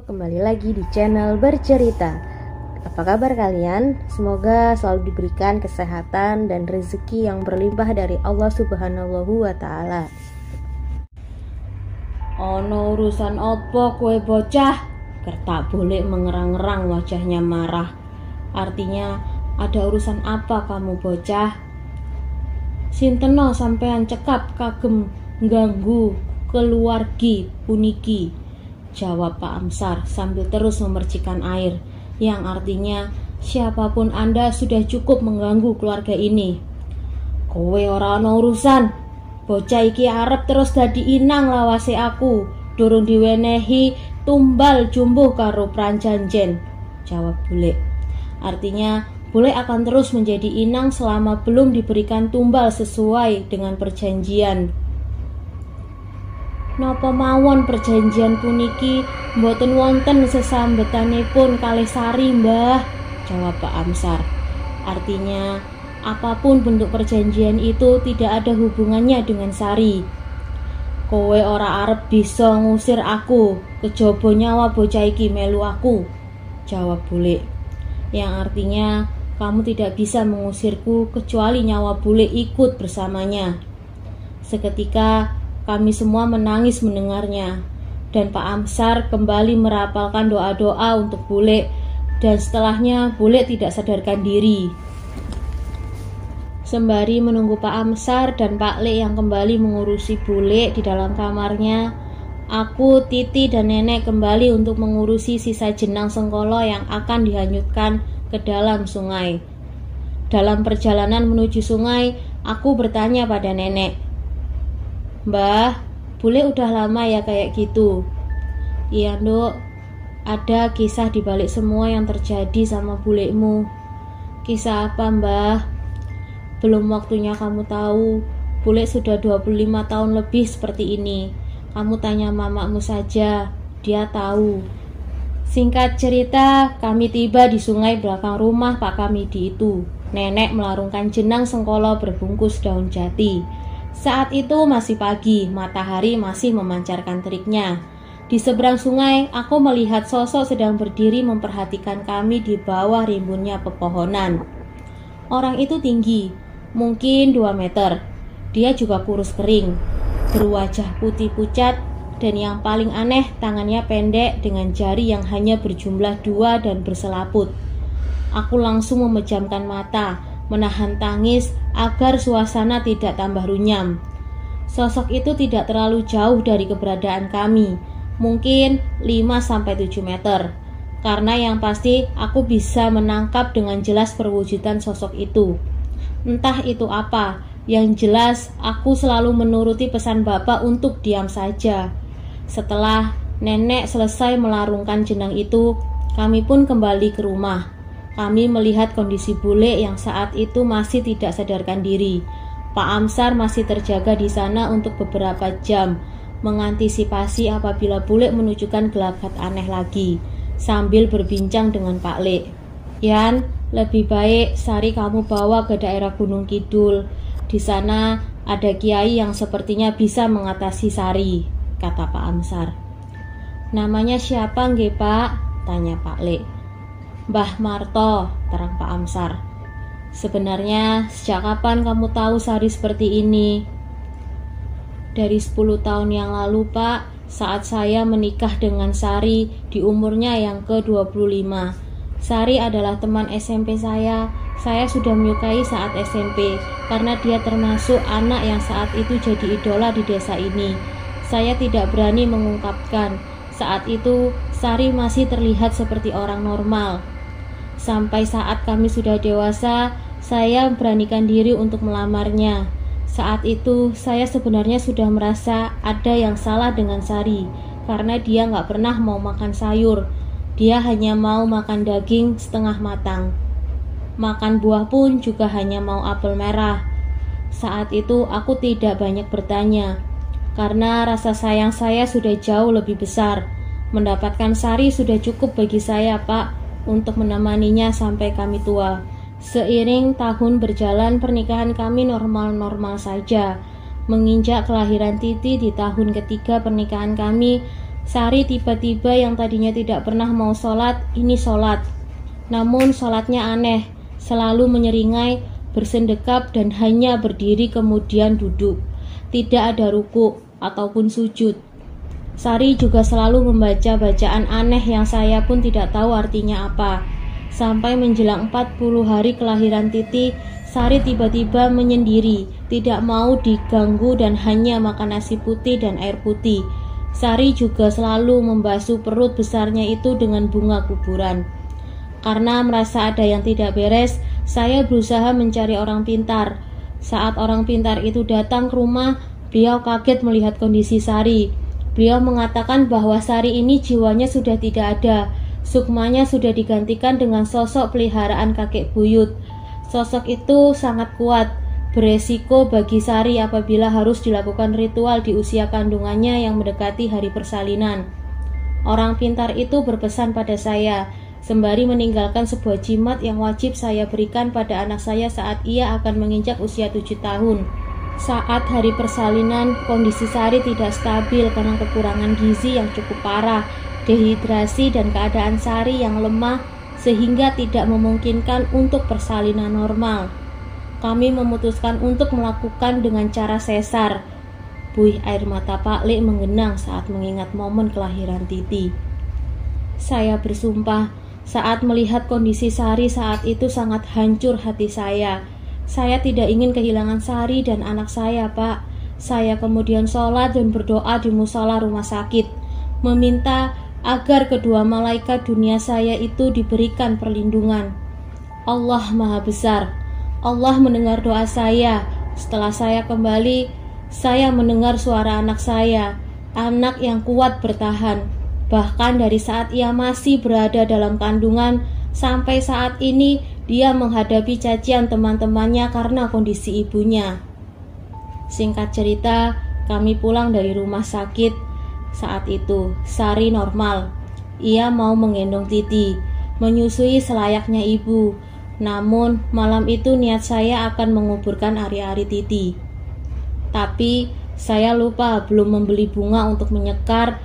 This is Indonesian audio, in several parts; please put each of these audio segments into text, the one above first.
kembali lagi di channel Bercerita. Apa kabar kalian? Semoga selalu diberikan kesehatan dan rezeki yang berlimpah dari Allah Subhanahu wa Ta'ala. Ono urusan opo kue bocah? Kertak boleh mengerang-erang, wajahnya marah. Artinya, ada urusan apa kamu bocah? Sinteno sampean cekap kagem ngganggu keluargi puniki, jawab Pak Amsar sambil terus memercikan air, yang artinya siapapun Anda sudah cukup mengganggu keluarga ini. Kowe ora ono urusan, bocah iki arep terus dadi inang lawase aku, durung diwenehi tumbal jumbuh karo pranjanjen, jawab bule. Artinya bule akan terus menjadi inang selama belum diberikan tumbal sesuai dengan perjanjian. Napa mawon perjanjian puniki mboten wonten sesambetanipun kalih sari, Mbah, jawab Pak Amsar. Artinya, apapun bentuk perjanjian itu tidak ada hubungannya dengan sari. Kowe ora arep bisa ngusir aku, kejaba nyawa bocah iki melu aku, jawab bule. Yang artinya, kamu tidak bisa mengusirku kecuali nyawa bule ikut bersamanya. Seketika kami semua menangis mendengarnya, dan Pak Amsar kembali merapalkan doa-doa untuk bule, dan setelahnya bule tidak sadarkan diri. Sembari menunggu Pak Amsar dan Pak Le yang kembali mengurusi bule di dalam kamarnya, aku, Titi, dan Nenek kembali untuk mengurusi sisa jenang sengkolo yang akan dihanyutkan ke dalam sungai. Dalam perjalanan menuju sungai, aku bertanya pada Nenek, Mbah, bule udah lama ya kayak gitu? Iya, Nduk. Ada kisah di balik semua yang terjadi sama bulekmu. Kisah apa, Mbah? Belum waktunya kamu tahu. Bule sudah 25 tahun lebih seperti ini. Kamu tanya mamamu saja, dia tahu. Singkat cerita, kami tiba di sungai belakang rumah Pak Kamidi itu. Nenek melarungkan jenang sengkolo berbungkus daun jati. Saat itu masih pagi, matahari masih memancarkan teriknya. Di seberang sungai, aku melihat sosok sedang berdiri memperhatikan kami di bawah rimbunnya pepohonan. Orang itu tinggi, mungkin 2 meter. Dia juga kurus kering, berwajah putih pucat, dan yang paling aneh, tangannya pendek dengan jari yang hanya berjumlah 2 dan berselaput. Aku langsung memejamkan mata, menahan tangis agar suasana tidak tambah runyam. Sosok itu tidak terlalu jauh dari keberadaan kami, mungkin 5-7 meter. Karena yang pasti aku bisa menangkap dengan jelas perwujudan sosok itu. Entah itu apa, yang jelas aku selalu menuruti pesan bapak untuk diam saja. Setelah nenek selesai melarungkan jenang itu, kami pun kembali ke rumah. Kami melihat kondisi bule yang saat itu masih tidak sadarkan diri. Pak Amsar masih terjaga di sana untuk beberapa jam, mengantisipasi apabila bule menunjukkan gelagat aneh lagi, sambil berbincang dengan Pak Le. Yan, lebih baik Sari kamu bawa ke daerah Gunung Kidul. Di sana ada kiai yang sepertinya bisa mengatasi Sari, kata Pak Amsar. Namanya siapa nggih Pak? Tanya Pak Le. Mbah Marto, terang Pak Amsar. Sebenarnya sejak kapan kamu tahu Sari seperti ini? Dari 10 tahun yang lalu Pak, saat saya menikah dengan Sari di umurnya yang ke-25. Sari adalah teman SMP saya. Saya sudah menyukai saat SMP karena dia termasuk anak yang saat itu jadi idola di desa ini. Saya tidak berani mengungkapkan. Saat itu Sari masih terlihat seperti orang normal. Sampai saat kami sudah dewasa, saya beranikan diri untuk melamarnya. Saat itu, saya sebenarnya sudah merasa ada yang salah dengan Sari, karena dia nggak pernah mau makan sayur. Dia hanya mau makan daging setengah matang. Makan buah pun juga hanya mau apel merah. Saat itu, aku tidak banyak bertanya, karena rasa sayang saya sudah jauh lebih besar. Mendapatkan Sari sudah cukup bagi saya, Pak, untuk menemaninya sampai kami tua. Seiring tahun berjalan, pernikahan kami normal-normal saja. Menginjak kelahiran Titi di tahun ketiga pernikahan kami, Sari tiba-tiba yang tadinya tidak pernah mau sholat, ini sholat. Namun sholatnya aneh, selalu menyeringai, bersendekap dan hanya berdiri kemudian duduk. Tidak ada ruku ataupun sujud. Sari juga selalu membaca bacaan aneh yang saya pun tidak tahu artinya apa. Sampai menjelang 40 hari kelahiran Titi, Sari tiba-tiba menyendiri, tidak mau diganggu dan hanya makan nasi putih dan air putih. Sari juga selalu membasuh perut besarnya itu dengan bunga kuburan. Karena merasa ada yang tidak beres, saya berusaha mencari orang pintar. Saat orang pintar itu datang ke rumah, beliau kaget melihat kondisi Sari. Beliau mengatakan bahwa Sari ini jiwanya sudah tidak ada. Sukmanya sudah digantikan dengan sosok peliharaan kakek buyut. Sosok itu sangat kuat, beresiko bagi Sari apabila harus dilakukan ritual di usia kandungannya yang mendekati hari persalinan. Orang pintar itu berpesan pada saya, sembari meninggalkan sebuah jimat yang wajib saya berikan pada anak saya saat ia akan menginjak usia 7 tahun. Saat hari persalinan, kondisi Sari tidak stabil karena kekurangan gizi yang cukup parah, dehidrasi dan keadaan Sari yang lemah sehingga tidak memungkinkan untuk persalinan normal. Kami memutuskan untuk melakukan dengan cara sesar. Buih air mata Pak Lek menggenang saat mengingat momen kelahiran Titi. Saya bersumpah, saat melihat kondisi Sari saat itu sangat hancur hati saya. Saya tidak ingin kehilangan Sari dan anak saya, Pak. Saya kemudian sholat dan berdoa di musola rumah sakit, meminta agar kedua malaikat dunia saya itu diberikan perlindungan. Allah Maha Besar. Allah mendengar doa saya. Setelah saya kembali, saya mendengar suara anak saya, anak yang kuat bertahan. Bahkan dari saat ia masih berada dalam kandungan, sampai saat ini dia menghadapi cacian teman-temannya karena kondisi ibunya. Singkat cerita, kami pulang dari rumah sakit. Saat itu, Sari normal. Ia mau menggendong Titi, menyusui selayaknya ibu. Namun, malam itu niat saya akan menguburkan ari-ari Titi. Tapi, saya lupa belum membeli bunga untuk menyekar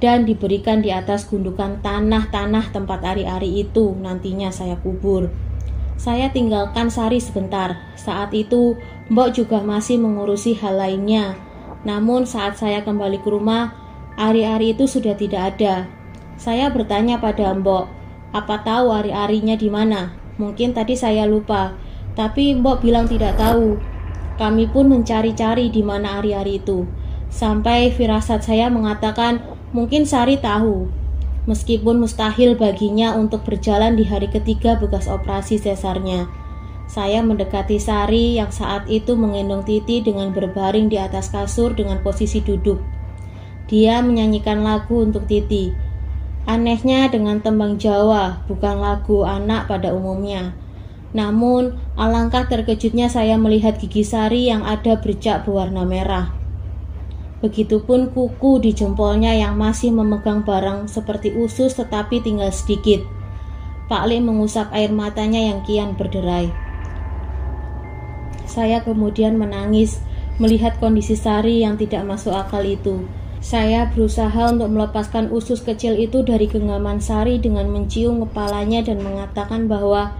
dan diberikan di atas gundukan tanah-tanah tempat ari-ari itu nantinya saya kubur. Saya tinggalkan Sari sebentar. Saat itu, Mbok juga masih mengurusi hal lainnya. Namun saat saya kembali ke rumah, ari-ari itu sudah tidak ada. Saya bertanya pada Mbok, apa tahu ari-arinya di mana? Mungkin tadi saya lupa, tapi Mbok bilang tidak tahu. Kami pun mencari-cari di mana ari-ari itu. Sampai firasat saya mengatakan mungkin Sari tahu. Meskipun mustahil baginya untuk berjalan di hari ketiga bekas operasi sesarnya. Saya mendekati Sari yang saat itu menggendong Titi dengan berbaring di atas kasur dengan posisi duduk. Dia menyanyikan lagu untuk Titi. Anehnya dengan tembang Jawa, bukan lagu anak pada umumnya. Namun, alangkah terkejutnya saya melihat gigi Sari yang ada bercak berwarna merah. Begitupun kuku di jempolnya yang masih memegang barang seperti usus tetapi tinggal sedikit. Pak Lek mengusap air matanya yang kian berderai. Saya kemudian menangis melihat kondisi Sari yang tidak masuk akal itu. Saya berusaha untuk melepaskan usus kecil itu dari genggaman Sari dengan mencium kepalanya dan mengatakan bahwa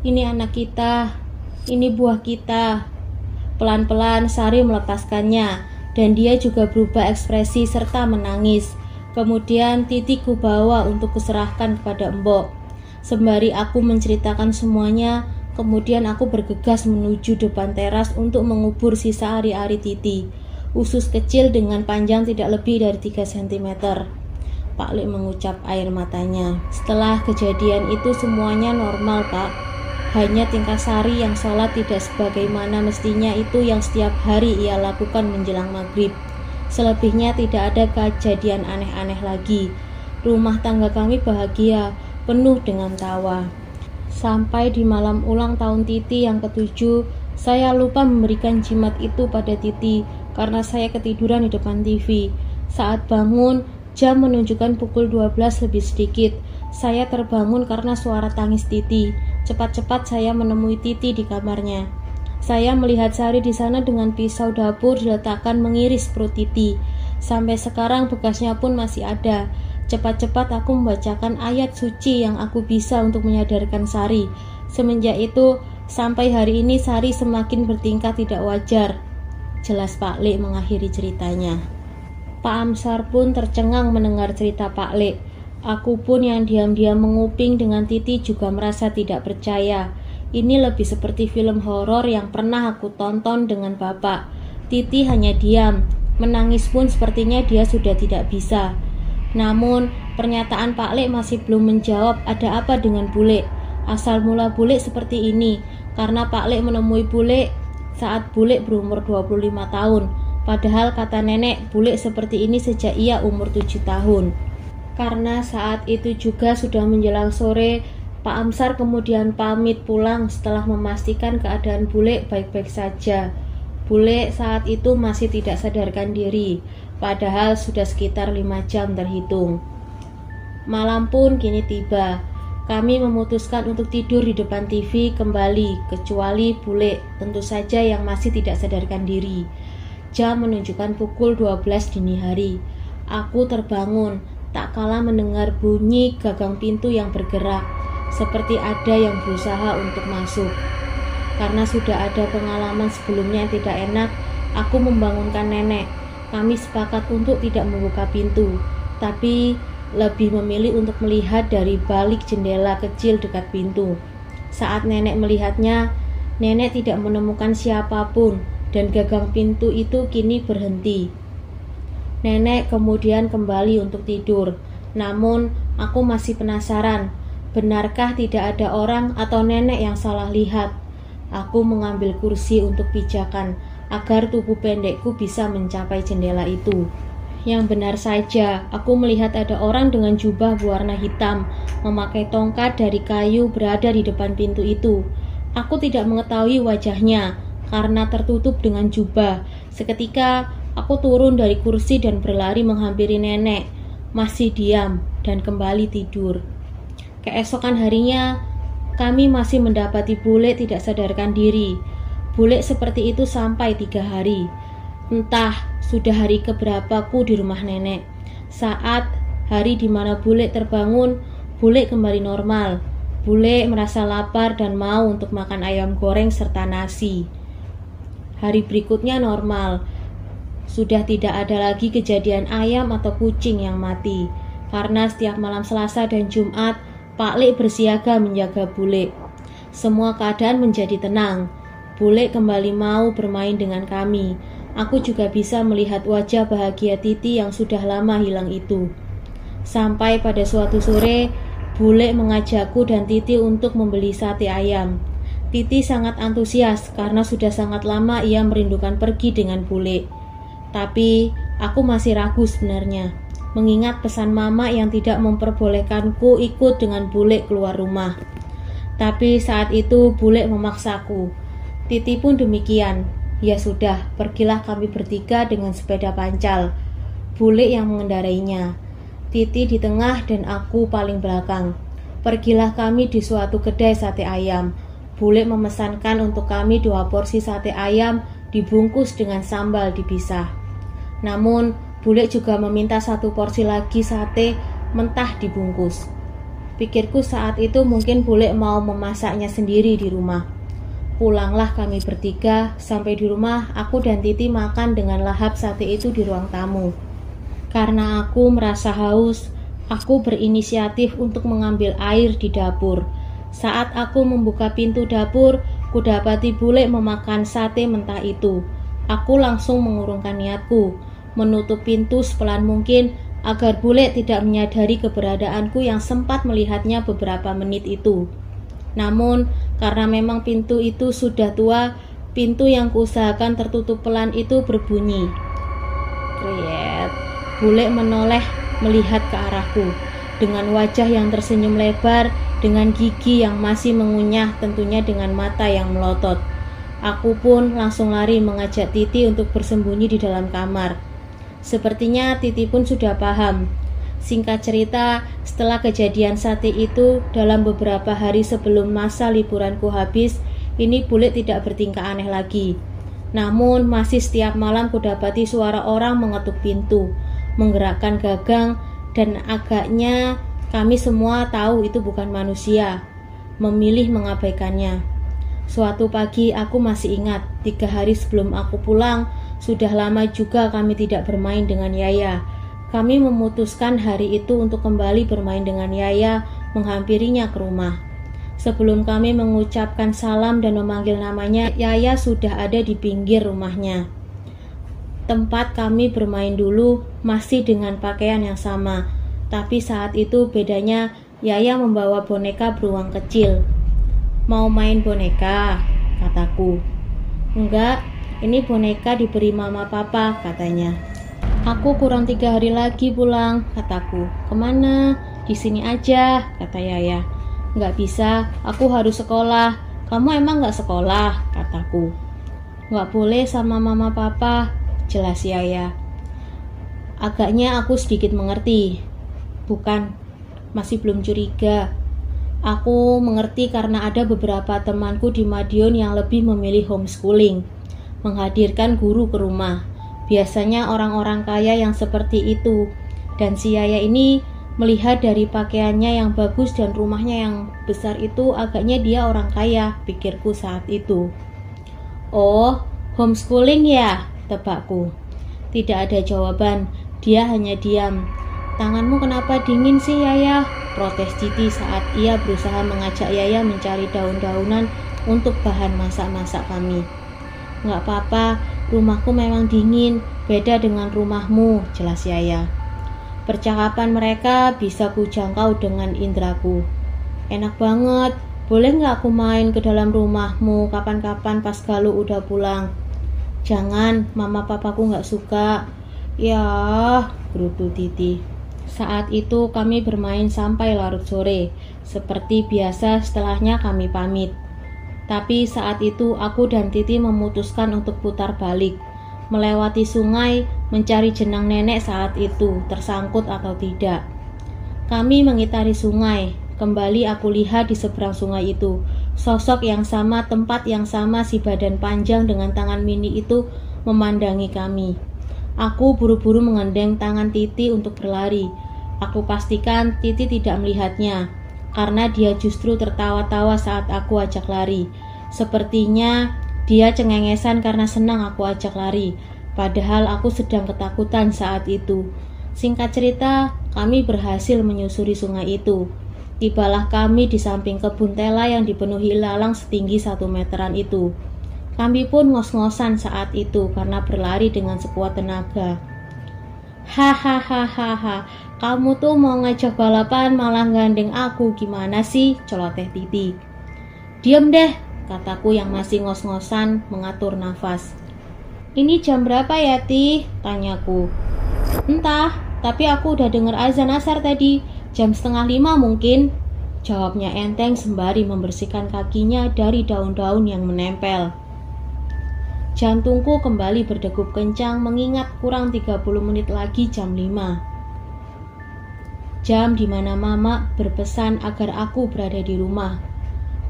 ini anak kita, ini buah kita. Pelan-pelan Sari melepaskannya dan dia juga berubah ekspresi serta menangis. Kemudian Titi ku bawa untuk kuserahkan kepada Mbok. Sembari aku menceritakan semuanya, kemudian aku bergegas menuju depan teras untuk mengubur sisa ari-ari Titi. Usus kecil dengan panjang tidak lebih dari 3 cm. Pak Lek mengucap air matanya. Setelah kejadian itu semuanya normal, Pak. Hanya tingkah Sari yang sholat tidak sebagaimana mestinya itu yang setiap hari ia lakukan menjelang maghrib. Selebihnya tidak ada kejadian aneh-aneh lagi. Rumah tangga kami bahagia, penuh dengan tawa. Sampai di malam ulang tahun Titi yang ke-7, saya lupa memberikan jimat itu pada Titi karena saya ketiduran di depan TV. Saat bangun, jam menunjukkan pukul 12 lebih sedikit. Saya terbangun karena suara tangis Titi. Cepat-cepat saya menemui Titi di kamarnya. Saya melihat Sari di sana dengan pisau dapur diletakkan mengiris perut Titi. Sampai sekarang bekasnya pun masih ada. Cepat-cepat aku membacakan ayat suci yang aku bisa untuk menyadarkan Sari. Semenjak itu, sampai hari ini Sari semakin bertingkah tidak wajar. Jelas Pak Lek mengakhiri ceritanya. Pak Amsar pun tercengang mendengar cerita Pak Lek. Aku pun yang diam-diam menguping dengan Titi juga merasa tidak percaya. Ini lebih seperti film horor yang pernah aku tonton dengan Bapak. Titi hanya diam. Menangis pun sepertinya dia sudah tidak bisa. Namun, pernyataan Pak Lek masih belum menjawab ada apa dengan Bule. Asal mula Bule seperti ini, karena Pak Lek menemui Bule saat Bule berumur 25 tahun. Padahal kata nenek, Bule seperti ini sejak ia umur 7 tahun. Karena saat itu juga sudah menjelang sore, Pak Amsar kemudian pamit pulang setelah memastikan keadaan Bule baik-baik saja. Bule saat itu masih tidak sadarkan diri, padahal sudah sekitar 5 jam terhitung. Malam pun kini tiba. Kami memutuskan untuk tidur di depan TV kembali, kecuali Bule, tentu saja yang masih tidak sadarkan diri. Jam menunjukkan pukul 12 dini hari. Aku terbangun, tak kalah mendengar bunyi gagang pintu yang bergerak, seperti ada yang berusaha untuk masuk. Karena sudah ada pengalaman sebelumnya yang tidak enak, aku membangunkan nenek. Kami sepakat untuk tidak membuka pintu, tapi lebih memilih untuk melihat dari balik jendela kecil dekat pintu. Saat nenek melihatnya, nenek tidak menemukan siapapun dan gagang pintu itu kini berhenti. Nenek kemudian kembali untuk tidur. Namun, aku masih penasaran, benarkah tidak ada orang atau nenek yang salah lihat? Aku mengambil kursi untuk pijakan agar tubuh pendekku bisa mencapai jendela itu. Yang benar saja, aku melihat ada orang dengan jubah berwarna hitam, memakai tongkat dari kayu berada di depan pintu itu. Aku tidak mengetahui wajahnya karena tertutup dengan jubah. Seketika, aku turun dari kursi dan berlari menghampiri nenek. Masih diam dan kembali tidur. Keesokan harinya, kami masih mendapati Bule tidak sadarkan diri. Bule seperti itu sampai 3 hari. Entah sudah hari keberapa-ku di rumah nenek. Saat hari di mana Bule terbangun, Bule kembali normal. Bule merasa lapar dan mau untuk makan ayam goreng serta nasi. Hari berikutnya normal. Sudah tidak ada lagi kejadian ayam atau kucing yang mati. Karena setiap malam Selasa dan Jumat, Pak Lek bersiaga menjaga Bule. Semua keadaan menjadi tenang. Bule kembali mau bermain dengan kami. Aku juga bisa melihat wajah bahagia Titi yang sudah lama hilang itu. Sampai pada suatu sore, Bule mengajakku dan Titi untuk membeli sate ayam. Titi sangat antusias karena sudah sangat lama ia merindukan pergi dengan Bule. Tapi aku masih ragu sebenarnya, mengingat pesan mama yang tidak memperbolehkanku ikut dengan Bule keluar rumah. Tapi saat itu Bule memaksaku. Titi pun demikian. Ya sudah, pergilah kami bertiga dengan sepeda pancal. Bule yang mengendarainya. Titi di tengah dan aku paling belakang. Pergilah kami di suatu kedai sate ayam. Bule memesankan untuk kami 2 porsi sate ayam dibungkus dengan sambal dipisah. Namun, Bule juga meminta 1 porsi lagi sate mentah dibungkus. Pikirku saat itu mungkin Bule mau memasaknya sendiri di rumah. Pulanglah kami bertiga. Sampai di rumah, aku dan Titi makan dengan lahap sate itu di ruang tamu. Karena aku merasa haus, aku berinisiatif untuk mengambil air di dapur. Saat aku membuka pintu dapur, kudapati Bule memakan sate mentah itu. Aku langsung mengurungkan niatku, menutup pintu sepelan mungkin agar Bule tidak menyadari keberadaanku yang sempat melihatnya beberapa menit itu. Namun, karena memang pintu itu sudah tua, pintu yang kuusahakan tertutup pelan itu berbunyi. Kriet. Bule menoleh melihat ke arahku, dengan wajah yang tersenyum lebar, dengan gigi yang masih mengunyah, tentunya dengan mata yang melotot. Aku pun langsung lari mengajak Titi untuk bersembunyi di dalam kamar. Sepertinya Titi pun sudah paham. Singkat cerita, setelah kejadian sate itu, dalam beberapa hari sebelum masa liburanku habis, ini Bule tidak bertingkah aneh lagi. Namun masih setiap malam kudapati suara orang mengetuk pintu, menggerakkan gagang, dan agaknya kami semua tahu itu bukan manusia, memilih mengabaikannya. Suatu pagi aku masih ingat, 3 hari sebelum aku pulang, sudah lama juga kami tidak bermain dengan Yaya. Kami memutuskan hari itu untuk kembali bermain dengan Yaya, menghampirinya ke rumah. Sebelum kami mengucapkan salam dan memanggil namanya, Yaya sudah ada di pinggir rumahnya. Tempat kami bermain dulu masih dengan pakaian yang sama, tapi saat itu bedanya Yaya membawa boneka beruang kecil. Mau main boneka? Kataku. Enggak, ini boneka diberi mama papa, katanya. Aku kurang 3 hari lagi pulang, kataku. Kemana? Di sini aja, kata Yaya. Enggak bisa, aku harus sekolah. Kamu emang enggak sekolah? Kataku. Enggak boleh sama mama papa, jelas Yaya. Agaknya aku sedikit mengerti. Bukan, masih belum curiga. Aku mengerti karena ada beberapa temanku di Madiun yang lebih memilih homeschooling, menghadirkan guru ke rumah. Biasanya orang-orang kaya yang seperti itu. Dan si Yaya ini melihat dari pakaiannya yang bagus dan rumahnya yang besar itu, agaknya dia orang kaya, pikirku saat itu. Oh, homeschooling ya, tebakku. Tidak ada jawaban, dia hanya diam. Tanganmu kenapa dingin sih, Yaya? Protes Titi saat ia berusaha mengajak Yaya mencari daun-daunan untuk bahan masak-masak kami. Nggak apa-apa, rumahku memang dingin, beda dengan rumahmu, jelas Yaya. Percakapan mereka bisa kujangkau dengan indraku. Enak banget, boleh nggak aku main ke dalam rumahmu kapan-kapan pas Galuh udah pulang? Jangan, mama papaku nggak suka. Ya, gerutu Titi. Saat itu kami bermain sampai larut sore. Seperti biasa setelahnya kami pamit. Tapi saat itu aku dan Titi memutuskan untuk putar balik, melewati sungai, mencari jenang nenek saat itu, tersangkut atau tidak. Kami mengitari sungai. Kembali aku lihat di seberang sungai itu, sosok yang sama, tempat yang sama, si badan panjang dengan tangan mini itu memandangi kami. Aku buru-buru mengendeng tangan Titi untuk berlari. Aku pastikan Titi tidak melihatnya, karena dia justru tertawa-tawa saat aku ajak lari. Sepertinya dia cengengesan karena senang aku ajak lari, padahal aku sedang ketakutan saat itu. Singkat cerita, kami berhasil menyusuri sungai itu. Tibalah kami di samping kebun tela yang dipenuhi ilalang setinggi 1 meteran itu. Kami pun ngos-ngosan saat itu karena berlari dengan sekuat tenaga. Hahaha, kamu tuh mau ngajak balapan malah gandeng aku, gimana sih? Celoteh Titi. Diam deh, kataku yang masih ngos-ngosan mengatur nafas. Ini jam berapa ya, Ti? Tanyaku. Entah, tapi aku udah denger azan asar tadi. Jam 4:30 mungkin, jawabnya enteng sembari membersihkan kakinya dari daun-daun yang menempel. Jantungku kembali berdegup kencang mengingat kurang 30 menit lagi jam 5. Jam di mana Mama berpesan agar aku berada di rumah.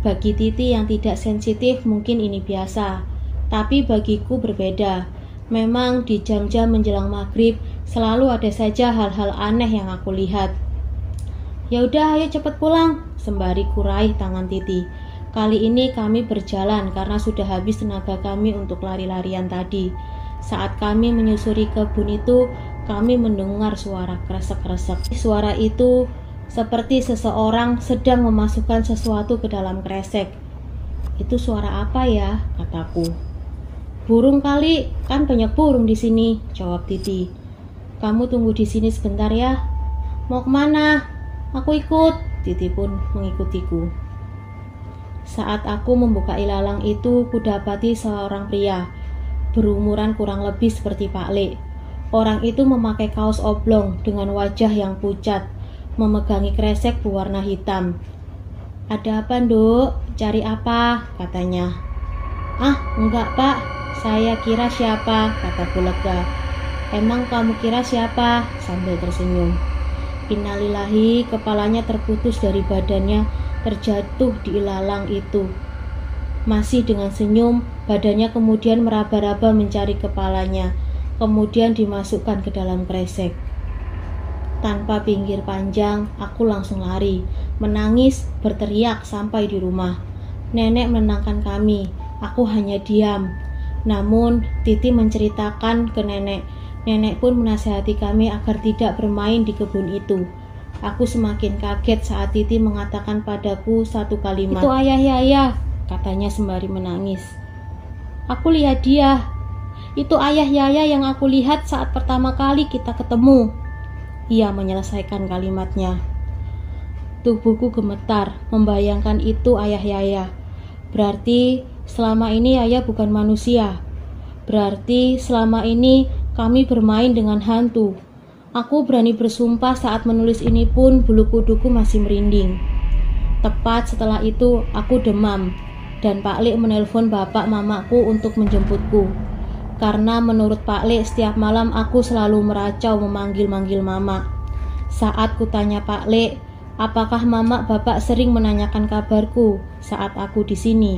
Bagi Titi yang tidak sensitif mungkin ini biasa, tapi bagiku berbeda. Memang di jam-jam menjelang maghrib selalu ada saja hal-hal aneh yang aku lihat. Ya udah, ayo cepet pulang, sembari kuraih tangan Titi. Kali ini kami berjalan karena sudah habis tenaga kami untuk lari-larian tadi. Saat kami menyusuri kebun itu, kami mendengar suara kresek-kresek. Suara itu seperti seseorang sedang memasukkan sesuatu ke dalam kresek. Itu suara apa ya? Kataku. Burung kali, kan banyak burung di sini, jawab Titi. Kamu tunggu di sini sebentar ya. Mau kemana? Aku ikut. Titi pun mengikutiku. Saat aku membuka ilalang itu, kudapati seorang pria berumuran kurang lebih seperti Pak Le. Orang itu memakai kaos oblong dengan wajah yang pucat, memegangi kresek berwarna hitam. Ada apa, Nduk? Cari apa? Katanya. Ah, enggak, Pak. Saya kira siapa? Kataku lega. Emang kamu kira siapa? Sambil tersenyum. Innalillahi, kepalanya terputus dari badannya, terjatuh di ilalang itu. Masih dengan senyum, Badannya kemudian meraba-raba mencari kepalanya, kemudian dimasukkan ke dalam kresek. Tanpa pinggir panjang, aku langsung lari, menangis, berteriak sampai di rumah. Nenek menenangkan kami, aku hanya diam. Namun, Titi menceritakan ke nenek. Nenek pun menasihati kami agar tidak bermain di kebun itu. Aku semakin kaget saat Titi mengatakan padaku satu kalimat. "Itu ayah Yaya," katanya sembari menangis. "Aku lihat dia. Itu ayah Yaya yang aku lihat saat pertama kali kita ketemu." Ia menyelesaikan kalimatnya. Tubuhku gemetar, membayangkan itu ayah Yaya. Berarti selama ini Yaya bukan manusia. Berarti selama ini kami bermain dengan hantu. Aku berani bersumpah saat menulis ini pun bulu kuduku masih merinding. Tepat setelah itu aku demam, dan Pak Lek menelpon bapak mamaku untuk menjemputku. Karena menurut Pak Lek setiap malam aku selalu meracau memanggil-manggil mama. Saat kutanya Pak Lek, apakah mama bapak sering menanyakan kabarku saat aku di sini?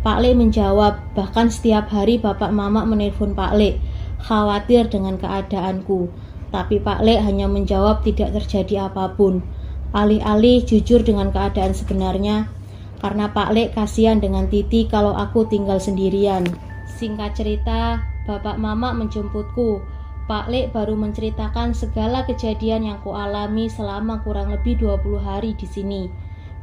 Pak Lek menjawab, bahkan setiap hari bapak mama menelpon Pak Lek, khawatir dengan keadaanku. Tapi Pak Lek hanya menjawab tidak terjadi apapun. Alih-alih jujur dengan keadaan sebenarnya, karena Pak Lek kasihan dengan Titi kalau aku tinggal sendirian. Singkat cerita, bapak mama menjemputku. Pak Lek baru menceritakan segala kejadian yang kualami selama kurang lebih 20 hari di sini.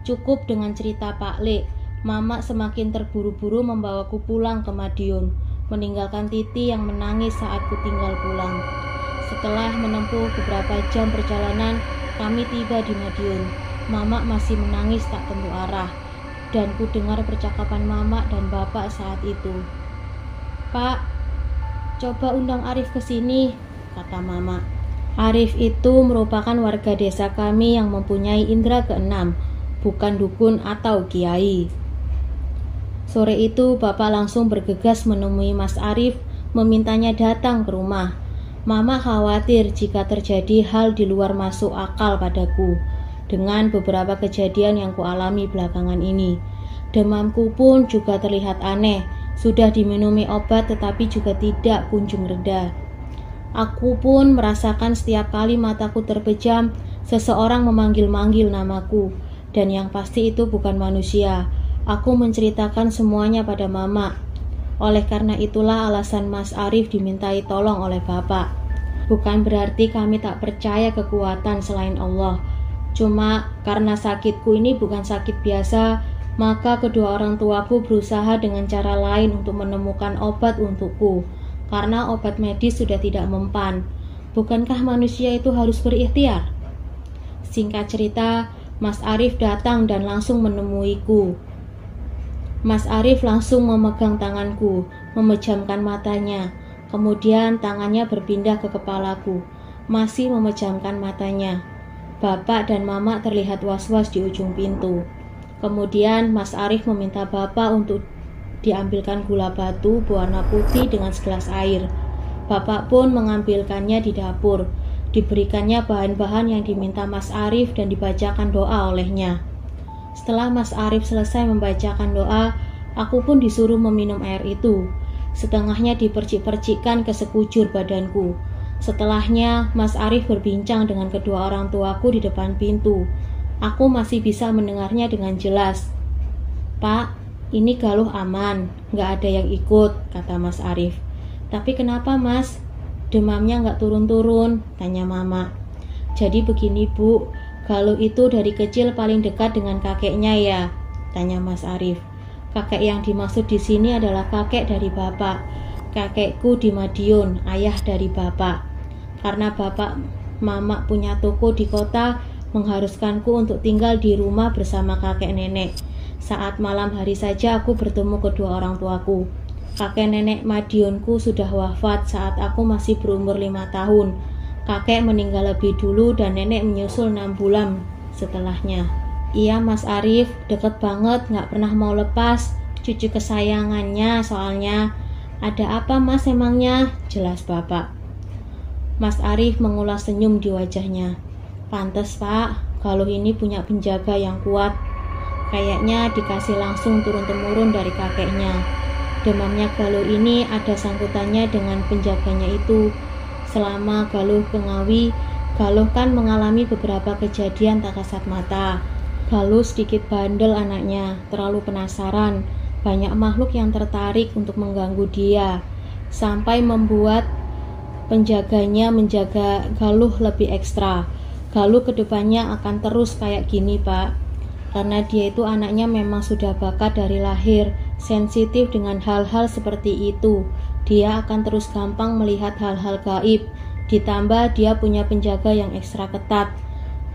Cukup dengan cerita Pak Lek, mama semakin terburu-buru membawaku pulang ke Madiun, meninggalkan Titi yang menangis saat ku tinggal pulang. Setelah menempuh beberapa jam perjalanan, kami tiba di Madiun. Mama masih menangis tak tentu arah, dan ku dengar percakapan mama dan bapak saat itu. "Pak, coba undang Arif ke sini," kata mama. Arif itu merupakan warga desa kami yang mempunyai indera keenam, bukan dukun atau kiai. Sore itu bapak langsung bergegas menemui Mas Arif, memintanya datang ke rumah. Mama khawatir jika terjadi hal di luar masuk akal padaku, dengan beberapa kejadian yang kualami belakangan ini. Demamku pun juga terlihat aneh, sudah diminumi obat tetapi juga tidak kunjung reda. Aku pun merasakan setiap kali mataku terpejam, seseorang memanggil-manggil namaku, dan yang pasti itu bukan manusia. Aku menceritakan semuanya pada mama. Oleh karena itulah alasan Mas Arif dimintai tolong oleh bapak. Bukan berarti kami tak percaya kekuatan selain Allah. Cuma karena sakitku ini bukan sakit biasa, maka kedua orang tuaku berusaha dengan cara lain untuk menemukan obat untukku, karena obat medis sudah tidak mempan. Bukankah manusia itu harus berikhtiar? Singkat cerita, Mas Arif datang dan langsung menemuiku. Mas Arif langsung memegang tanganku, memejamkan matanya. Kemudian tangannya berpindah ke kepalaku, masih memejamkan matanya. Bapak dan mama terlihat was-was di ujung pintu. Kemudian Mas Arif meminta bapak untuk diambilkan gula batu berwarna putih dengan segelas air. Bapak pun mengambilkannya di dapur. Diberikannya bahan-bahan yang diminta Mas Arif dan dibacakan doa olehnya. Setelah Mas Arif selesai membacakan doa, aku pun disuruh meminum air itu. Setengahnya dipercik-percikkan ke sekujur badanku. Setelahnya Mas Arif berbincang dengan kedua orang tuaku di depan pintu. Aku masih bisa mendengarnya dengan jelas. "Pak, ini Galuh aman, gak ada yang ikut," kata Mas Arif. "Tapi kenapa Mas? Demamnya gak turun-turun?" tanya mama. "Jadi begini Bu, Galuh itu dari kecil paling dekat dengan kakeknya ya?" tanya Mas Arif. "Kakek yang dimaksud di sini adalah kakek dari bapak. Kakekku di Madiun, ayah dari bapak. Karena bapak mama punya toko di kota, mengharuskanku untuk tinggal di rumah bersama kakek nenek. Saat malam hari saja aku bertemu kedua orang tuaku. Kakek nenek Madionku sudah wafat saat aku masih berumur 5 tahun. Kakek meninggal lebih dulu dan nenek menyusul 6 bulan setelahnya." "Iya Mas Arif, deket banget, gak pernah mau lepas. Cucu kesayangannya soalnya." "Ada apa Mas emangnya?" jelas bapak. Mas Arif mengulas senyum di wajahnya. "Pantes Pak, Galuh ini punya penjaga yang kuat. Kayaknya dikasih langsung turun-temurun dari kakeknya. Demamnya Galuh ini ada sangkutannya dengan penjaganya itu. Selama Galuh Bengawi, Galuh kan mengalami beberapa kejadian tak kasat mata. Galuh sedikit bandel anaknya, terlalu penasaran. Banyak makhluk yang tertarik untuk mengganggu dia, sampai membuat penjaganya menjaga Galuh lebih ekstra. Galuh kedepannya akan terus kayak gini, Pak. Karena dia itu anaknya memang sudah bakat dari lahir, sensitif dengan hal-hal seperti itu. Dia akan terus gampang melihat hal-hal gaib. Ditambah dia punya penjaga yang ekstra ketat.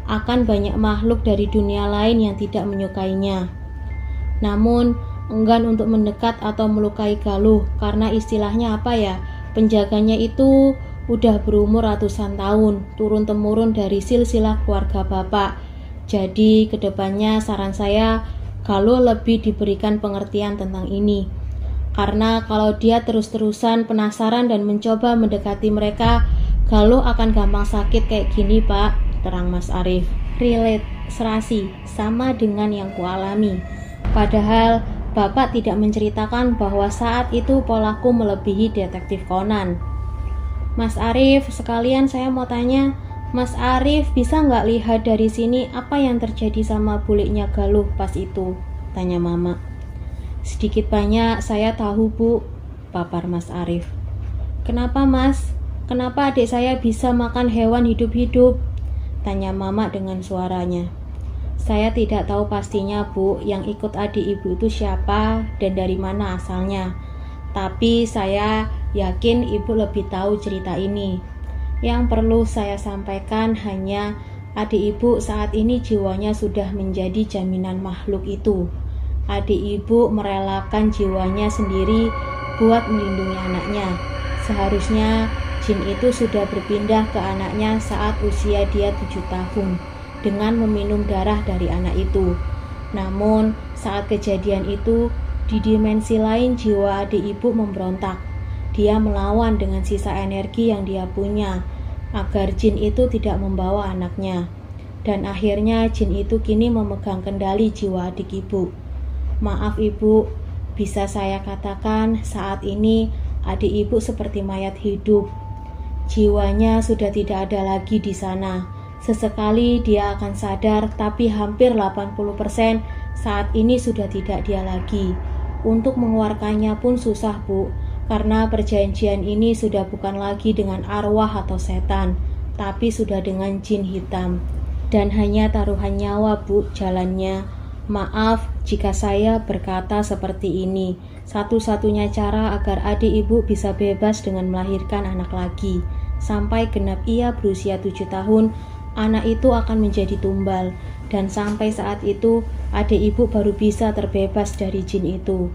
Akan banyak makhluk dari dunia lain yang tidak menyukainya. Namun, enggan untuk mendekat atau melukai Galuh karena istilahnya apa ya? Penjaganya itu udah berumur ratusan tahun, turun-temurun dari silsilah keluarga bapak. Jadi kedepannya saran saya Galuh lebih diberikan pengertian tentang ini. Karena kalau dia terus-terusan penasaran dan mencoba mendekati mereka, Galuh akan gampang sakit kayak gini, Pak, terang Mas Arif. Relate, serasi, sama dengan yang kualami. Padahal Bapak tidak menceritakan bahwa saat itu polaku melebihi detektif Conan. Mas Arif, sekalian saya mau tanya, Mas Arif bisa nggak lihat dari sini apa yang terjadi sama buliknya Galuh pas itu? Tanya Mama. Sedikit banyak saya tahu, Bu, papar Mas Arif. Kenapa, Mas? Kenapa adik saya bisa makan hewan hidup-hidup? Tanya Mama dengan suaranya. Saya tidak tahu pastinya, Bu, yang ikut adik ibu itu siapa dan dari mana asalnya. Tapi saya yakin ibu lebih tahu cerita ini. Yang perlu saya sampaikan hanya adik ibu saat ini jiwanya sudah menjadi jaminan makhluk itu. Adik ibu merelakan jiwanya sendiri buat melindungi anaknya. Seharusnya jin itu sudah berpindah ke anaknya saat usia dia 7 tahun. Dengan meminum darah dari anak itu. Namun saat kejadian itu, di dimensi lain jiwa adik ibu memberontak. Dia melawan dengan sisa energi yang dia punya agar jin itu tidak membawa anaknya. Dan akhirnya jin itu kini memegang kendali jiwa adik ibu. Maaf ibu, bisa saya katakan saat ini adik ibu seperti mayat hidup. Jiwanya sudah tidak ada lagi di sana. Sesekali dia akan sadar, tapi hampir 80% saat ini sudah tidak dia lagi. Untuk mengeluarkannya pun susah, Bu, karena perjanjian ini sudah bukan lagi dengan arwah atau setan, tapi sudah dengan jin hitam. Dan hanya taruhan nyawa, Bu, jalannya. Maaf jika saya berkata seperti ini. Satu-satunya cara agar adik ibu bisa bebas dengan melahirkan anak lagi. Sampai genap ia berusia 7 tahun, anak itu akan menjadi tumbal, dan sampai saat itu adik ibu baru bisa terbebas dari jin itu.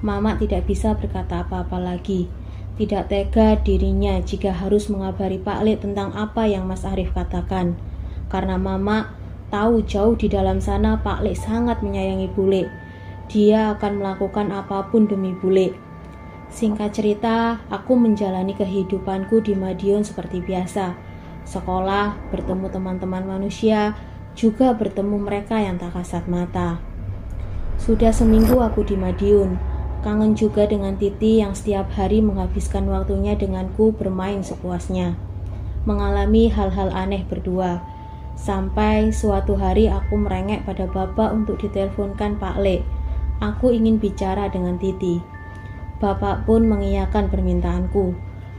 Mama tidak bisa berkata apa-apa lagi. Tidak tega dirinya jika harus mengabari Pak Le tentang apa yang Mas Arif katakan. Karena Mama tahu jauh di dalam sana Pak Le sangat menyayangi Bule. Dia akan melakukan apapun demi Bule. Singkat cerita, aku menjalani kehidupanku di Madiun seperti biasa. Sekolah, bertemu teman-teman manusia, juga bertemu mereka yang tak kasat mata. Sudah seminggu aku di Madiun. Kangen juga dengan Titi yang setiap hari menghabiskan waktunya denganku bermain sepuasnya. Mengalami hal-hal aneh berdua. Sampai suatu hari aku merengek pada bapak untuk diteleponkan Pak Le. Aku ingin bicara dengan Titi. Bapak pun mengiyakan permintaanku.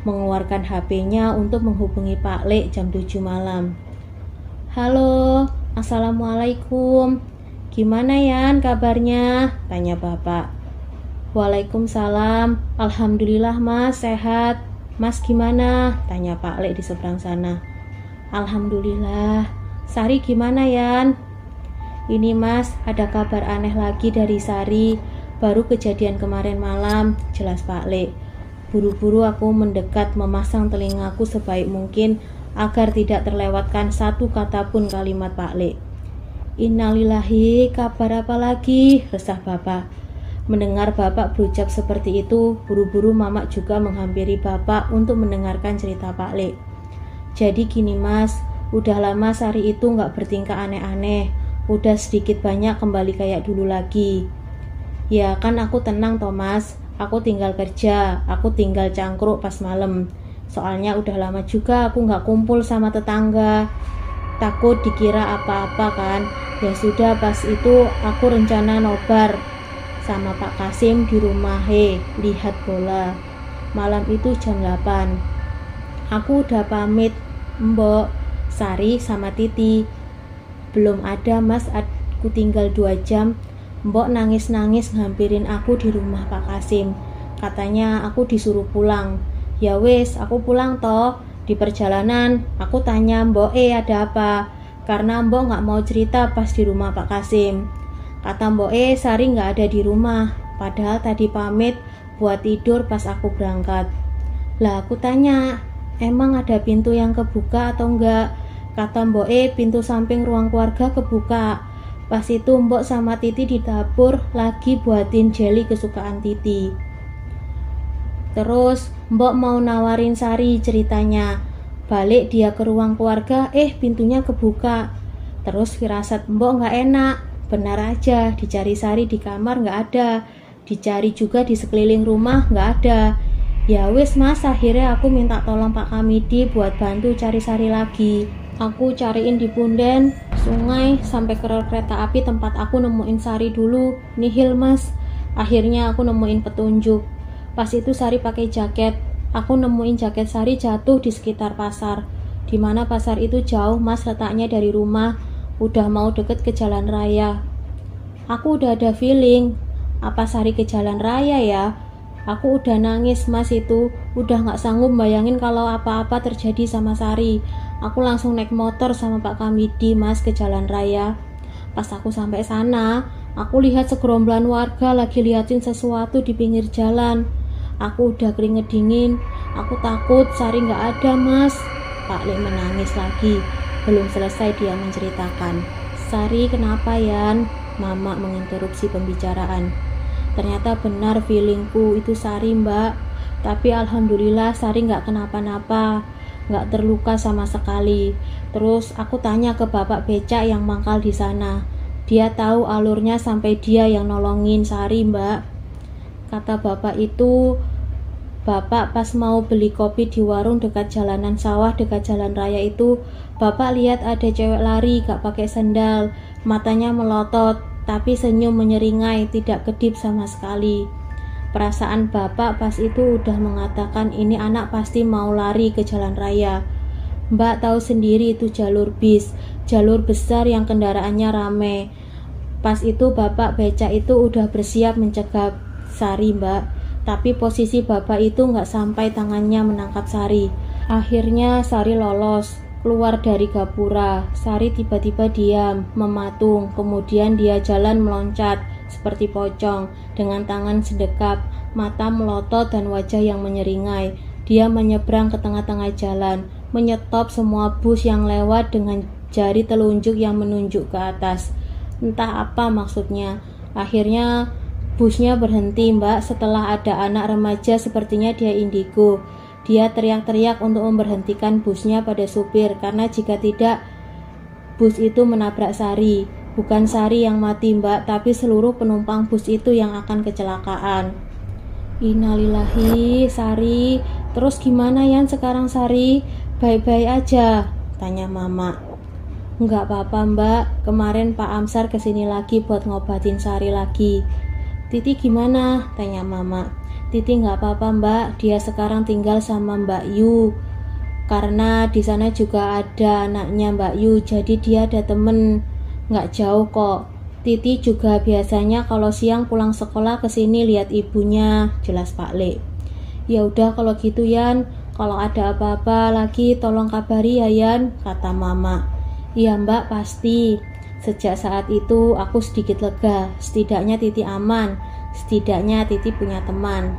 Mengeluarkan HP-nya untuk menghubungi Pak Le jam 7 malam. Halo, Assalamualaikum. Gimana Yan kabarnya? Tanya bapak. Waalaikumsalam. Alhamdulillah Mas, sehat. Mas gimana? Tanya Pak Le di seberang sana. Alhamdulillah. Sari gimana Yan? Ini Mas, ada kabar aneh lagi dari Sari. Baru kejadian kemarin malam, jelas Pak Le. Buru-buru aku mendekat memasang telingaku sebaik mungkin agar tidak terlewatkan satu kata pun kalimat Pak Le. Innalillahi, kabar apa lagi? Resah bapak. Mendengar bapak berucap seperti itu, buru-buru Mama juga menghampiri bapak untuk mendengarkan cerita Pak Le. Jadi gini Mas, udah lama Sari itu gak bertingkah aneh-aneh. Udah sedikit banyak kembali kayak dulu lagi. Ya kan aku tenang Thomas. Aku tinggal kerja, aku tinggal cangkruk pas malam. Soalnya udah lama juga aku nggak kumpul sama tetangga. Takut dikira apa-apa kan. Ya sudah, pas itu aku rencana nobar sama Pak Kasim di rumah lihat bola. Malam itu jam 8. Aku udah pamit Mbok, Sari sama Titi. Belum ada mas, aku tinggal 2 jam. Mbok nangis-nangis ngampirin aku di rumah Pak Kasim. Katanya aku disuruh pulang. Ya wes, aku pulang toh. Di perjalanan aku tanya Mbok, ada apa? Karena Mbok gak mau cerita pas di rumah Pak Kasim. Kata Mbok, Sari gak ada di rumah. Padahal tadi pamit buat tidur pas aku berangkat. Lah aku tanya, emang ada pintu yang kebuka atau enggak? Kata Mbok, pintu samping ruang keluarga kebuka. Pas itu Mbok sama Titi di dapur lagi buatin jelly kesukaan Titi. Terus Mbok mau nawarin Sari ceritanya. Balik dia ke ruang keluarga, pintunya kebuka. Terus firasat Mbok gak enak. Benar aja, dicari Sari di kamar gak ada. Dicari juga di sekeliling rumah gak ada. Ya wis mas, akhirnya aku minta tolong Pak Kamidi buat bantu cari Sari lagi. Aku cariin di punden, sungai, sampai ke rel kereta api tempat aku nemuin Sari dulu. Nihil mas. Akhirnya aku nemuin petunjuk. Pas itu Sari pakai jaket. Aku nemuin jaket Sari jatuh di sekitar pasar. Dimana pasar itu jauh mas letaknya dari rumah. Udah mau deket ke jalan raya. Aku udah ada feeling, apa Sari ke jalan raya ya? Aku udah nangis mas itu. Udah gak sanggup bayangin kalau apa-apa terjadi sama Sari. Aku langsung naik motor sama Pak Kamidi mas ke jalan raya. Pas aku sampai sana, aku lihat segerombolan warga lagi liatin sesuatu di pinggir jalan. Aku udah keringet dingin. Aku takut Sari gak ada mas. Pak Le menangis lagi. Belum selesai dia menceritakan. Sari kenapa Yan? Mama menginterupsi pembicaraan. Ternyata benar feelingku itu Sari mbak. Tapi alhamdulillah Sari gak kenapa-napa, gak terluka sama sekali. Terus aku tanya ke bapak becak yang mangkal di sana. Dia tahu alurnya sampai dia yang nolongin Sari mbak. Kata bapak itu, bapak pas mau beli kopi di warung dekat jalanan sawah dekat jalan raya itu, bapak lihat ada cewek lari gak pakai sendal. Matanya melotot, tapi senyum menyeringai, tidak kedip sama sekali. Perasaan bapak pas itu udah mengatakan ini anak pasti mau lari ke jalan raya. Mbak tahu sendiri itu jalur bis, jalur besar yang kendaraannya rame. Pas itu bapak becak itu udah bersiap mencegah Sari mbak. Tapi posisi bapak itu gak sampai tangannya menangkap Sari. Akhirnya Sari lolos, keluar dari gapura. Sari tiba-tiba diam, mematung. Kemudian dia jalan meloncat seperti pocong, dengan tangan sedekap, mata melotot dan wajah yang menyeringai. Dia menyeberang ke tengah-tengah jalan, menyetop semua bus yang lewat dengan jari telunjuk yang menunjuk ke atas. Entah apa maksudnya. Akhirnya busnya berhenti mbak setelah ada anak remaja, sepertinya dia indigo. Dia teriak-teriak untuk memberhentikan busnya pada supir, karena jika tidak bus itu menabrak Sari. Bukan Sari yang mati mbak, tapi seluruh penumpang bus itu yang akan kecelakaan. Innalillahi. Sari, terus gimana Yan sekarang Sari? Baik-baik aja? Tanya mama. Enggak apa-apa mbak, kemarin Pak Amsar kesini lagi buat ngobatin Sari lagi. Titi gimana? Tanya mama. Titi nggak apa-apa mbak, dia sekarang tinggal sama Mbak Yu. Karena di sana juga ada anaknya Mbak Yu, jadi dia ada temen, nggak jauh kok. Titi juga biasanya kalau siang pulang sekolah kesini lihat ibunya, jelas Pak Le. Ya udah kalau gitu Yan, kalau ada apa-apa lagi tolong kabari ya Yan, kata mama. Iya mbak pasti. Sejak saat itu aku sedikit lega, setidaknya Titi aman. Setidaknya Titi punya teman.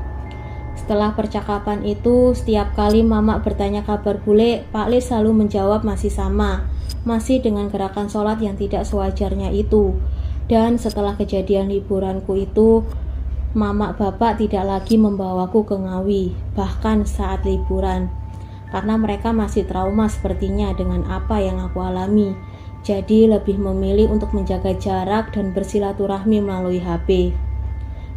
Setelah percakapan itu, setiap kali mama bertanya kabar bule, Pak Le selalu menjawab masih sama, masih dengan gerakan sholat yang tidak sewajarnya itu. Dan setelah kejadian liburanku itu, mama bapak tidak lagi membawaku ke Ngawi, bahkan saat liburan, karena mereka masih trauma sepertinya dengan apa yang aku alami. Jadi lebih memilih untuk menjaga jarak dan bersilaturahmi melalui HP.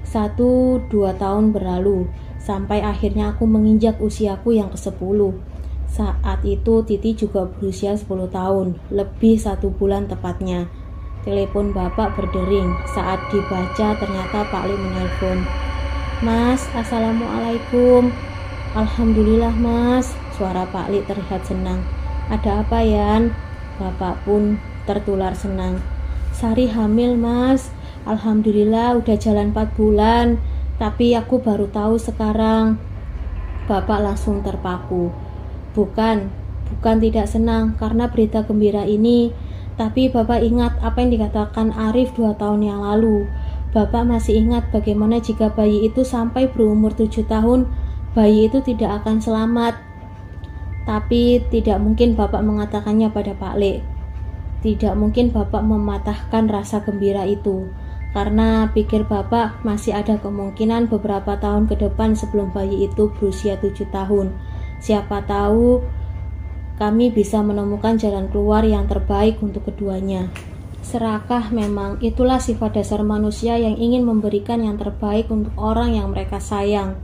1-2 tahun berlalu, sampai akhirnya aku menginjak usiaku yang ke-10. Saat itu Titi juga berusia 10 tahun, lebih 1 bulan tepatnya. Telepon bapak berdering. Saat dibaca ternyata Pak Li menelpon. "Mas, assalamualaikum." "Alhamdulillah mas." Suara Pak Li terlihat senang. "Ada apa Yan?" Bapak pun tertular senang. "Sari hamil mas. Alhamdulillah udah jalan 4 bulan. Tapi aku baru tahu sekarang." Bapak langsung terpaku. Bukan tidak senang karena berita gembira ini. Tapi Bapak ingat apa yang dikatakan Arif 2 tahun yang lalu. Bapak masih ingat bagaimana jika bayi itu sampai berumur 7 tahun, bayi itu tidak akan selamat. Tapi tidak mungkin Bapak mengatakannya pada Pak Li. Tidak mungkin Bapak mematahkan rasa gembira itu. Karena pikir Bapak masih ada kemungkinan beberapa tahun ke depan sebelum bayi itu berusia 7 tahun. Siapa tahu kami bisa menemukan jalan keluar yang terbaik untuk keduanya. Serakah memang, itulah sifat dasar manusia yang ingin memberikan yang terbaik untuk orang yang mereka sayang.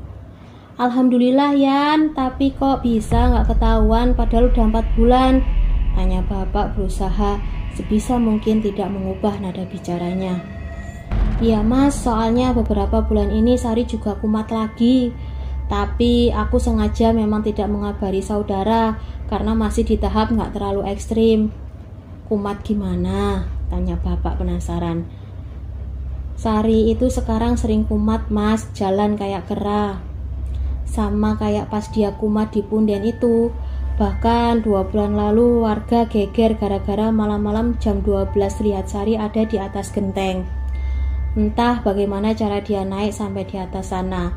"Alhamdulillah Yan, tapi kok bisa nggak ketahuan padahal udah 4 bulan? Tanya bapak berusaha sebisa mungkin tidak mengubah nada bicaranya. "Iya mas, soalnya beberapa bulan ini Sari juga kumat lagi. Tapi aku sengaja memang tidak mengabari saudara karena masih di tahap nggak terlalu ekstrim." "Kumat gimana?" tanya bapak penasaran. "Sari itu sekarang sering kumat mas, jalan kayak kera. Sama kayak pas dia kumat di punden itu. Bahkan 2 bulan lalu warga geger gara-gara malam-malam jam 12 lihat Sari ada di atas genteng. Entah bagaimana cara dia naik sampai di atas sana.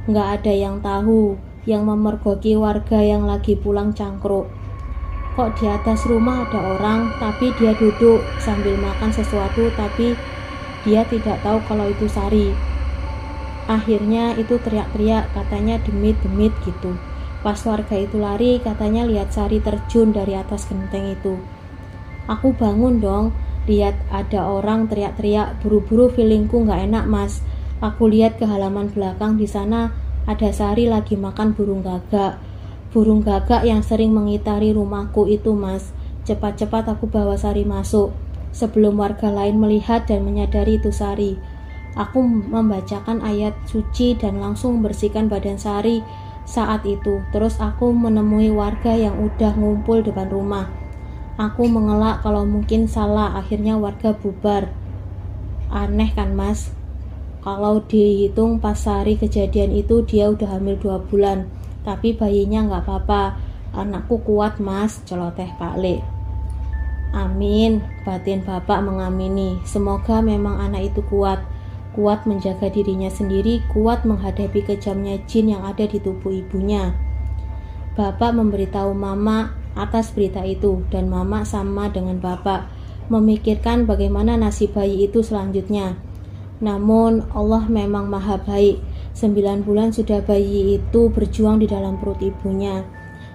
Nggak ada yang tahu, yang memergoki warga yang lagi pulang cangkruk. Kok di atas rumah ada orang, tapi dia duduk sambil makan sesuatu, tapi dia tidak tahu kalau itu Sari. Akhirnya itu teriak-teriak, katanya demit-demit gitu. Pas warga itu lari, katanya lihat Sari terjun dari atas genteng itu. Aku bangun dong, lihat ada orang teriak-teriak, buru-buru feelingku nggak enak mas. Aku lihat ke halaman belakang, di sana ada Sari lagi makan burung gagak. Burung gagak yang sering mengitari rumahku itu mas. Cepat-cepat aku bawa Sari masuk, sebelum warga lain melihat dan menyadari itu Sari. Aku membacakan ayat suci dan langsung membersihkan badan Sari saat itu. Terus aku menemui warga yang udah ngumpul depan rumah. Aku mengelak kalau mungkin salah, akhirnya warga bubar. Aneh kan mas? Kalau dihitung pas Sari kejadian itu dia udah hamil 2 bulan. Tapi bayinya nggak apa-apa. Anakku kuat mas, celoteh Pak Li. Amin, batin bapak mengamini. Semoga memang anak itu kuat. Kuat menjaga dirinya sendiri, kuat menghadapi kejamnya jin yang ada di tubuh ibunya. Bapak memberitahu mama atas berita itu, dan mama sama dengan bapak memikirkan bagaimana nasib bayi itu selanjutnya. Namun Allah memang maha baik. 9 bulan sudah bayi itu berjuang di dalam perut ibunya.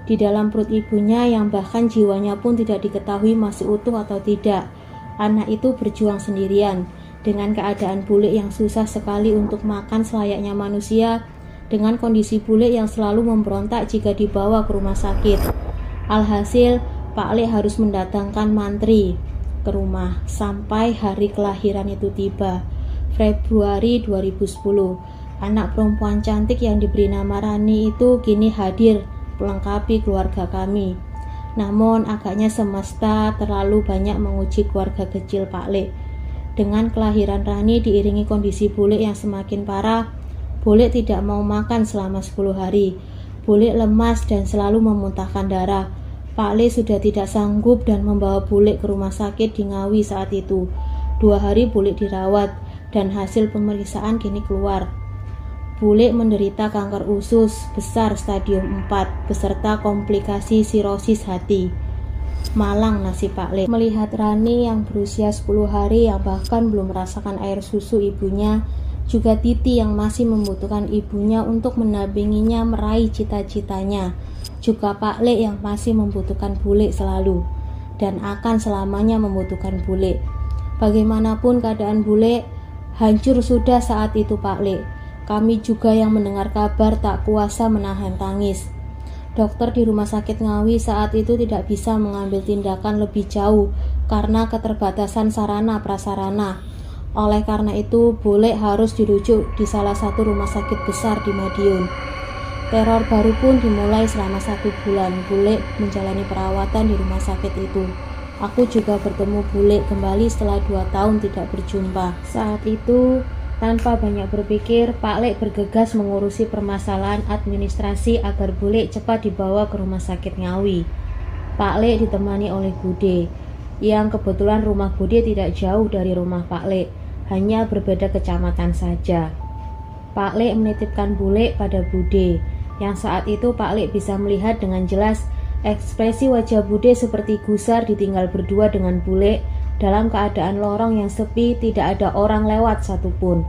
Di dalam perut ibunya yang bahkan jiwanya pun tidak diketahui masih utuh atau tidak. Anak itu berjuang sendirian dengan keadaan bule yang susah sekali untuk makan selayaknya manusia, dengan kondisi bule yang selalu memberontak jika dibawa ke rumah sakit. Alhasil Pak Li harus mendatangkan mantri ke rumah sampai hari kelahiran itu tiba, Februari 2010. Anak perempuan cantik yang diberi nama Rani itu kini hadir melengkapi keluarga kami. Namun agaknya semesta terlalu banyak menguji keluarga kecil Pak Li. Dengan kelahiran Rani diiringi kondisi bule yang semakin parah, bule tidak mau makan selama 10 hari. Bule lemas dan selalu memuntahkan darah. Pak Li sudah tidak sanggup dan membawa bule ke rumah sakit di Ngawi saat itu. 2 hari bule dirawat dan hasil pemeriksaan kini keluar. Bule menderita kanker usus besar stadium 4 beserta komplikasi sirosis hati. Malang nasib Pak Li. Melihat Rani yang berusia 10 hari yang bahkan belum merasakan air susu ibunya, juga Titi yang masih membutuhkan ibunya untuk mendampinginya meraih cita-citanya, juga Pak Li yang masih membutuhkan bule selalu dan akan selamanya membutuhkan bule. Bagaimanapun keadaan bule, Hancur sudah saat itu Pak Le. Kami juga yang mendengar kabar tak kuasa menahan tangis. Dokter di rumah sakit Ngawi saat itu tidak bisa mengambil tindakan lebih jauh karena keterbatasan sarana prasarana. Oleh karena itu, Bule harus dirujuk di salah satu rumah sakit besar di Madiun. Teror baru pun dimulai selama 1 bulan. Bule menjalani perawatan di rumah sakit itu. Aku juga bertemu Bule kembali setelah 2 tahun tidak berjumpa. Saat itu, tanpa banyak berpikir, Pak Le bergegas mengurusi permasalahan administrasi agar Bule cepat dibawa ke rumah sakit Ngawi. Pak Le ditemani oleh Bude, yang kebetulan rumah Bude tidak jauh dari rumah Pak Le, hanya berbeda kecamatan saja. Pak Le menitipkan Bule pada Bude, yang saat itu Pak Le bisa melihat dengan jelas ekspresi wajah Bude seperti gusar ditinggal berdua dengan Bule dalam keadaan lorong yang sepi, tidak ada orang lewat satupun.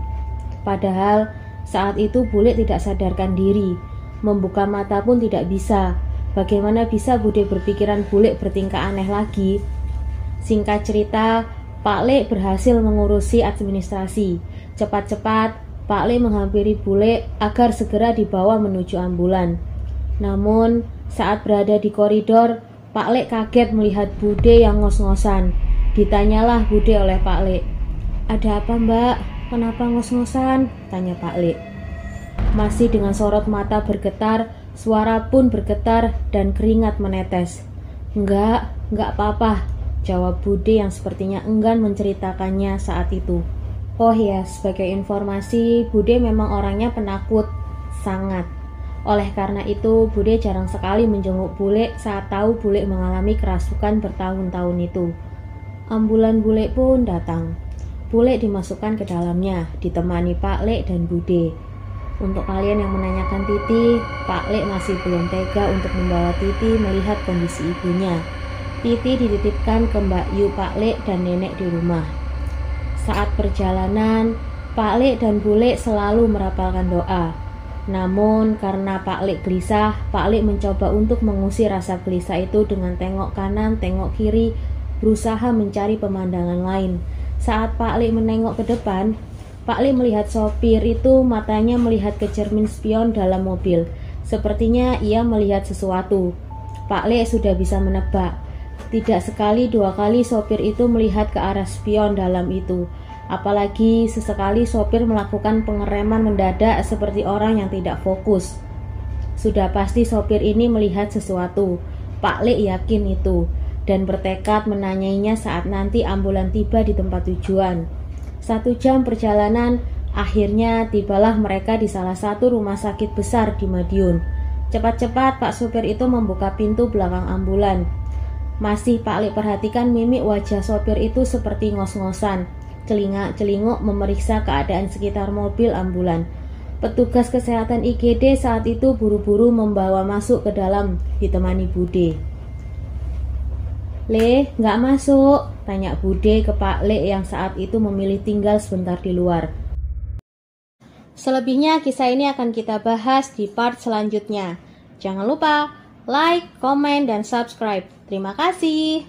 Padahal saat itu Bule tidak sadarkan diri, membuka mata pun tidak bisa. Bagaimana bisa Bude berpikiran Bule bertingkah aneh lagi? Singkat cerita, Pak Le berhasil mengurusi administrasi. Cepat-cepat Pak Le menghampiri Bule agar segera dibawa menuju ambulan. Namun saat berada di koridor, Pak Le kaget melihat Bude yang ngos-ngosan. Ditanyalah Bude oleh Pak Le. "Ada apa Mbak? Kenapa ngos-ngosan?" tanya Pak Le. Masih dengan sorot mata bergetar, suara pun bergetar dan keringat menetes. Enggak apa-apa," jawab Bude yang sepertinya enggan menceritakannya saat itu. Oh ya, sebagai informasi, Bude memang orangnya penakut, sangat. Oleh karena itu, Bude jarang sekali menjenguk Bule saat tahu Bule mengalami kerasukan bertahun-tahun itu. Ambulan Bule pun datang. Bule dimasukkan ke dalamnya, ditemani Pak Le dan Bude. Untuk kalian yang menanyakan Titi, Pak Le masih belum tega untuk membawa Titi melihat kondisi ibunya. Titi dititipkan ke Mbak Yu, Pak Le, dan nenek di rumah. Saat perjalanan, Pak Le dan Bule selalu merapalkan doa. Namun karena Pak Le gelisah, Pak Le mencoba untuk mengusir rasa gelisah itu dengan tengok kanan, tengok kiri, berusaha mencari pemandangan lain. Saat Pak Le menengok ke depan, Pak Le melihat sopir itu matanya melihat ke cermin spion dalam mobil. Sepertinya ia melihat sesuatu. Pak Le sudah bisa menebak. Tidak sekali 2 kali sopir itu melihat ke arah spion dalam itu. Apalagi sesekali sopir melakukan pengereman mendadak seperti orang yang tidak fokus. Sudah pasti sopir ini melihat sesuatu. Pak Le yakin itu, dan bertekad menanyainya saat nanti ambulan tiba di tempat tujuan. 1 jam perjalanan, akhirnya tibalah mereka di salah satu rumah sakit besar di Madiun. Cepat-cepat Pak sopir itu membuka pintu belakang ambulan. Masih Pak Le perhatikan mimik wajah sopir itu seperti ngos-ngosan, celingak-celinguk memeriksa keadaan sekitar mobil ambulan. Petugas kesehatan IGD saat itu buru-buru membawa masuk ke dalam, ditemani Bude. "Le, nggak masuk?" tanya Bude ke Pak Le yang saat itu memilih tinggal sebentar di luar. Selebihnya kisah ini akan kita bahas di part selanjutnya. Jangan lupa like, komen, dan subscribe. Terima kasih.